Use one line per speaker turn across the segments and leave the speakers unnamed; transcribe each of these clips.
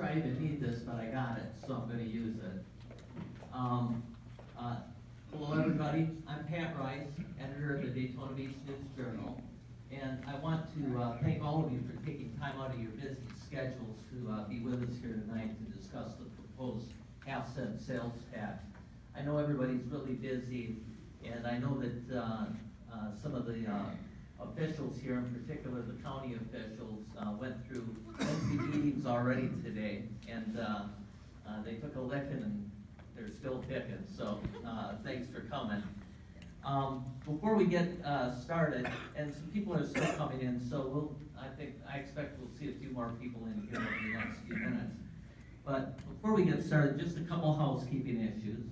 I even need this, but I got it, so I'm going to use it. Hello everybody, I'm Pat Rice, editor of the Daytona Beach News Journal, and I want to thank all of you for taking time out of your busy schedules to be with us here tonight to discuss the proposed half-cent sales tax. I know everybody's really busy, and I know that some of the officials here, in particular the county officials, went through lengthy meetings already today, and they took a licking and they're still picking, so thanks for coming. Before we get started, and some people are still coming in, so I expect we'll see a few more people in here over the next few minutes. But before we get started, just a couple housekeeping issues.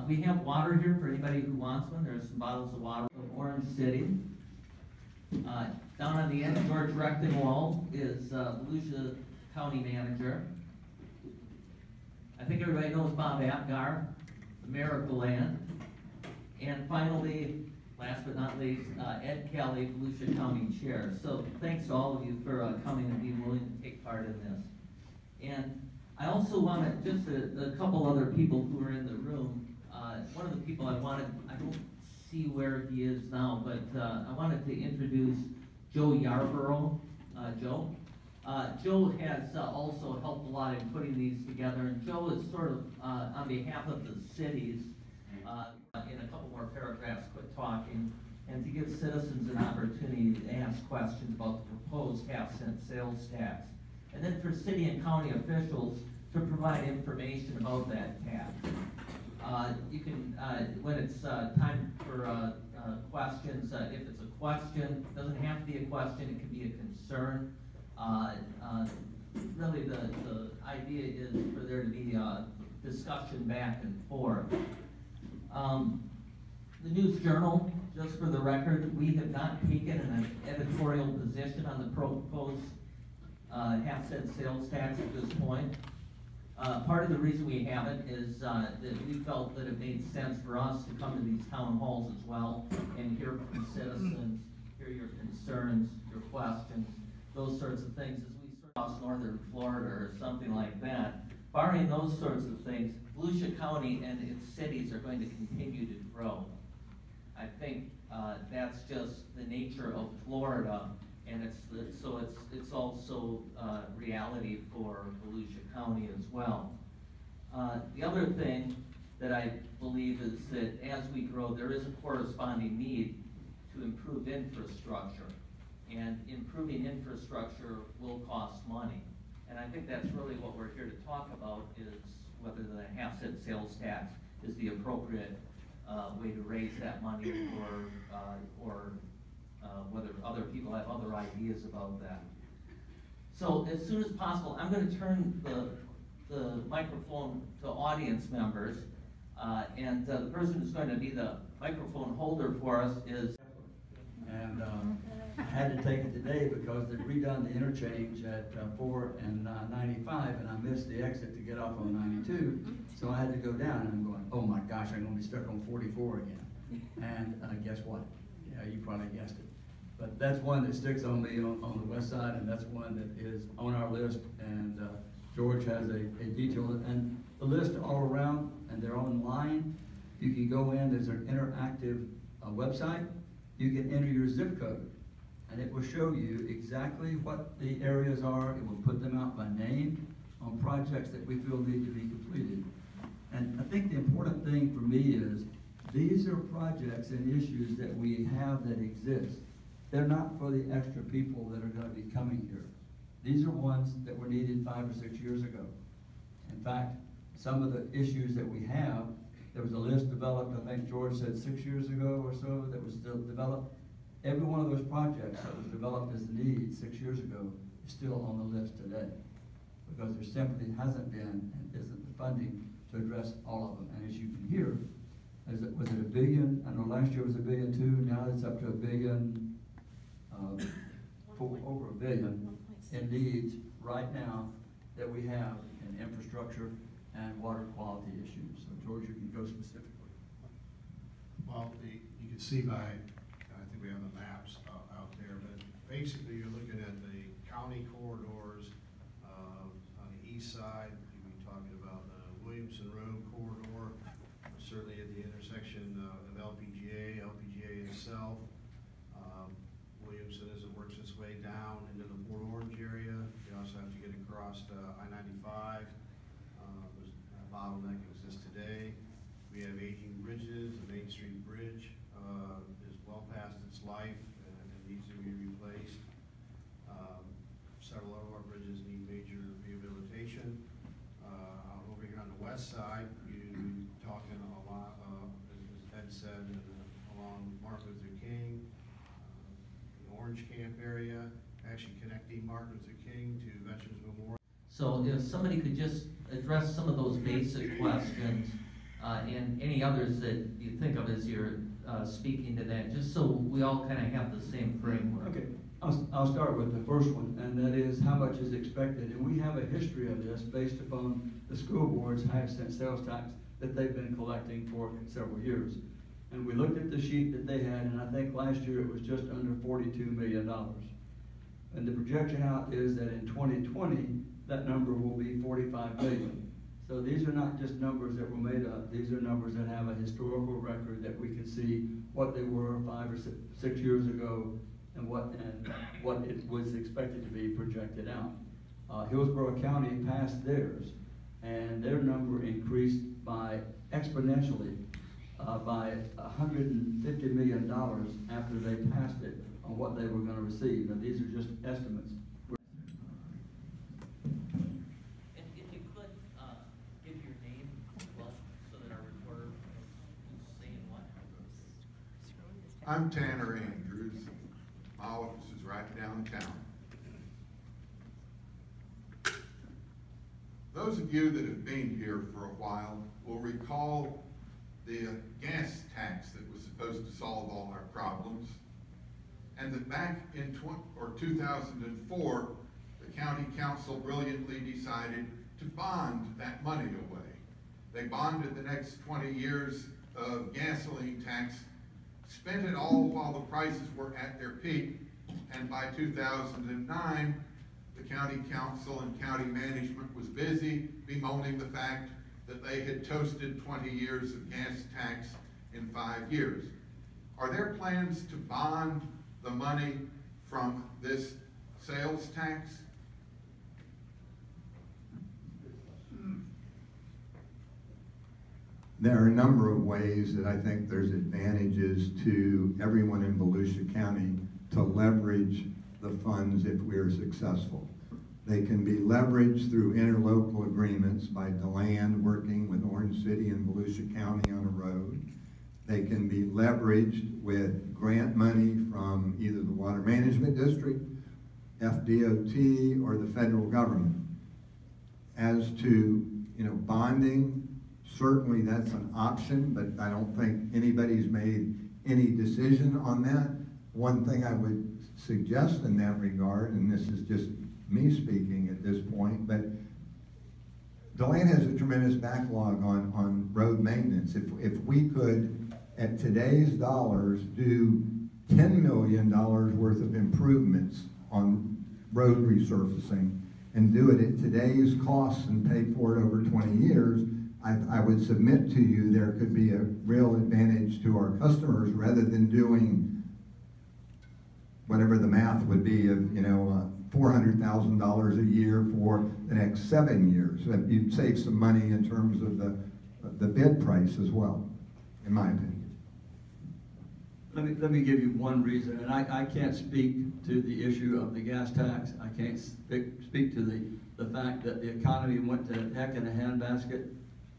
We have water here for anybody who wants one. There's some bottles of water of Orange City. Down on the end, George Rechtenwald is Volusia County Manager. I think everybody knows Bob Apgar, the Mayor of DeLand. And finally, last but not least, Ed Kelly, Volusia County Chair. So thanks to all of you for coming and being willing to take part in this. And I also wanted just a couple other people who are in the room. One of the people I don't see where he is now, but I wanted to introduce Joe Yarborough. Joe. Joe has also helped a lot in putting these together, and Joe is sort of, on behalf of the cities, in a couple more paragraphs, quit talking, and to give citizens an opportunity to ask questions about the proposed half-cent sales tax. And then for city and county officials to provide information about that tax. You can, when it's time for questions, if it's a question, it doesn't have to be a question, it can be a concern. Really the idea is for there to be a discussion back and forth. The News Journal, just for the record, we have not taken an editorial position on the proposed half-cent sales tax at this point. Part of the reason we haven't is that we felt that it made sense for us to come to these town halls as well and hear from citizens, hear your concerns, your questions, those sorts of things as we sort of cross northern Florida or something like that. Barring those sorts of things, Volusia County and its cities are going to continue to grow. I think that's just the nature of Florida, and it's also reality for Volusia County as well. The other thing that I believe is that as we grow, there is a corresponding need to improve infrastructure, and improving infrastructure will cost money. And I think that's really what we're here to talk about, is whether the half-cent sales tax is the appropriate way to raise that money, or whether other people have other ideas about that. So as soon as possible, I'm going to turn the microphone to audience members, and the person who's going to be the microphone holder for us is...
And I had to take it today because they've redone the interchange at 4 and 95, and I missed the exit to get off on 92, so I had to go down, and I'm going, oh my gosh, I'm going to be stuck on 44 again. And guess what? Yeah, you probably guessed it. But that's one that sticks on me on the west side, and that's one that is on our list, and George has a detailed, and the list all around, and they're online. You can go in, there's an interactive website. You can enter your zip code, and it will show you exactly what the areas are. It will put them out by name on projects that we feel need to be completed. And I think the important thing for me is these are projects and issues that we have that exist. They're not for the extra people that are going to be coming here. These are ones that were needed 5 or 6 years ago. In fact, some of the issues that we have, there was a list developed, I think George said 6 years ago or so, that was still developed. Every one of those projects that was developed as a need 6 years ago is still on the list today, because there simply hasn't been and isn't the funding to address all of them. And as you can hear, was it $1 billion? I know last year was $1.2 billion. Now it's up to $1 billion, over $1 billion in needs right now that we have in infrastructure and water quality issues. So George, you can go specifically.
Well, you can see by, I think we have the maps out there, but basically you're looking at the county corridors on the east east side, you'd be talking about the Williamson Road corridor, certainly at the intersection of LPGA itself. Williamson, as it works its way down into the Port Orange area, you also have to get across I-95. There's a bottleneck exists today. We have aging bridges. The Main Street Bridge is well past its life and needs to be replaced. Several of our bridges need major rehabilitation. Over here on the west side, you're talking a lot, as Ed said, along Martin Luther King, the Orange Camp area, actually connecting Martin Luther King to Veterans Memorial.
So if somebody could just address some of those basic questions, and any others that you think of as you're speaking to that, just so we all kind of have the same framework.
Okay, I'll start with the first one, and that is how much is expected. And we have a history of this based upon the school board's half-cent sales tax that they've been collecting for several years. And we looked at the sheet that they had, and I think last year it was just under $42 million. And the projection out is that in 2020, that number will be $45 million. So these are not just numbers that were made up. These are numbers that have a historical record that we can see what they were 5 or 6 years ago and what it was expected to be projected out. Hillsborough County passed theirs, and their number increased by exponentially by $150 million after they passed it on what they were going to receive. Now these are just estimates.
And if you could give your name as well, so that our reporter knows who's saying what.
I'm Tanner Andrews. My office is right downtown. Those of you that have been here for a while will recall the gas tax that was supposed to solve all our problems, and that back in 2004, the county council brilliantly decided to bond that money away. They bonded the next 20 years of gasoline tax, spent it all while the prices were at their peak, and by 2009, the county council and county management was busy bemoaning the fact that they had toasted 20 years of gas tax in 5 years. Are there plans to bond the money from this sales tax? There are a number of ways that I think there's advantages to everyone in Volusia County to leverage the funds if we're successful. They can be leveraged through interlocal agreements by DeLand working with Orange City and Volusia County on a road. They can be leveraged with grant money from either the Water Management District, FDOT, or the federal government. As to, bonding, certainly that's an option, but I don't think anybody's made any decision on that. One thing I would suggest in that regard, and this is just me speaking at this point, but DeLand has a tremendous backlog on road maintenance. If we could, at today's dollars, do $10 million worth of improvements on road resurfacing and do it at today's costs and pay for it over 20 years, I would submit to you there could be a real advantage to our customers rather than doing whatever the math would be of, $400,000 a year for the next 7 years. You'd save some money in terms of the bid price as well, in my opinion.
Let me give you one reason, and I can't speak to the issue of the gas tax. I can't speak to the fact that the economy went to heck in a handbasket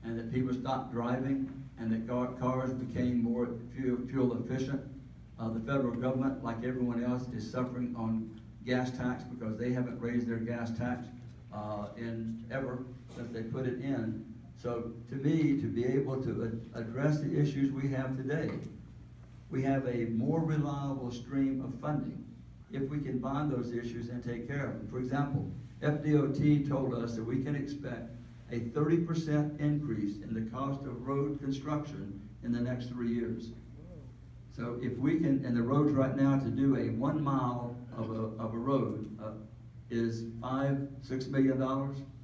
and that people stopped driving and that cars became more fuel efficient. The federal government, like everyone else, is suffering on gas tax because they haven't raised their gas tax ever since they put it in. So to me, to be able to address the issues we have today, we have a more reliable stream of funding if we can bond those issues and take care of them. For example, FDOT told us that we can expect a 30% increase in the cost of road construction in the next 3 years. So if we can, and the roads right now to do a 1 mile of a road is $5-6 million.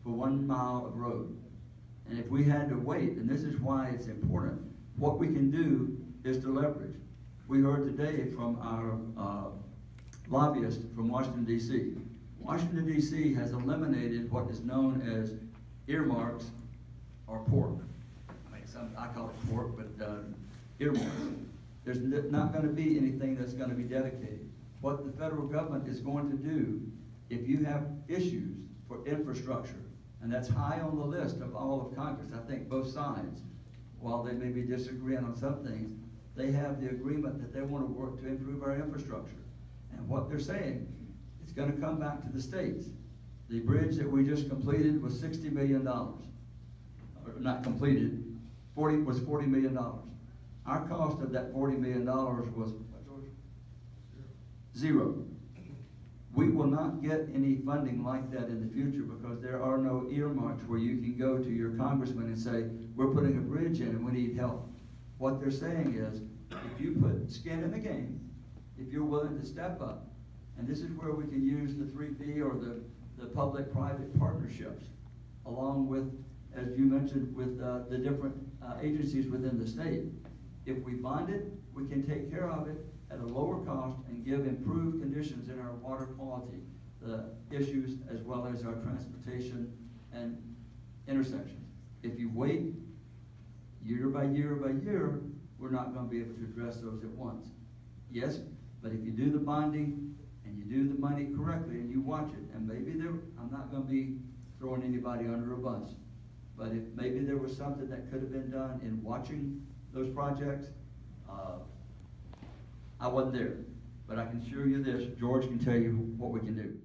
for 1 mile of road. And if we had to wait, and this is why it's important, what we can do is to leverage. We heard today from our lobbyist from Washington, D.C. Washington, D.C. has eliminated what is known as earmarks or pork. I mean, I call it pork, but earmarks. There's not going to be anything that's going to be dedicated. What the federal government is going to do, if you have issues for infrastructure, and that's high on the list of all of Congress, I think both sides, while they may be disagreeing on some things, they have the agreement that they want to work to improve our infrastructure. And what they're saying, it's going to come back to the states. The bridge that we just completed was $60 million. Or not completed, was $40 million. Our cost of that $40 million was, what, George? Zero. We will not get any funding like that in the future because there are no earmarks where you can go to your congressman and say, we're putting a bridge in and we need help. What they're saying is, if you put skin in the game, if you're willing to step up, and this is where we can use the 3P or the public-private partnerships, along with, as you mentioned, with the different agencies within the state. If we bond it, we can take care of it at a lower cost and give improved conditions in our water quality, the issues as well as our transportation and intersections. If you wait year by year by year, we're not going to be able to address those at once. Yes, but if you do the bonding and you do the money correctly and you watch it, and maybe I'm not going to be throwing anybody under a bus, but if maybe there was something that could have been done in watching those projects, I wasn't there, but I can assure you this, George can tell you what we can do.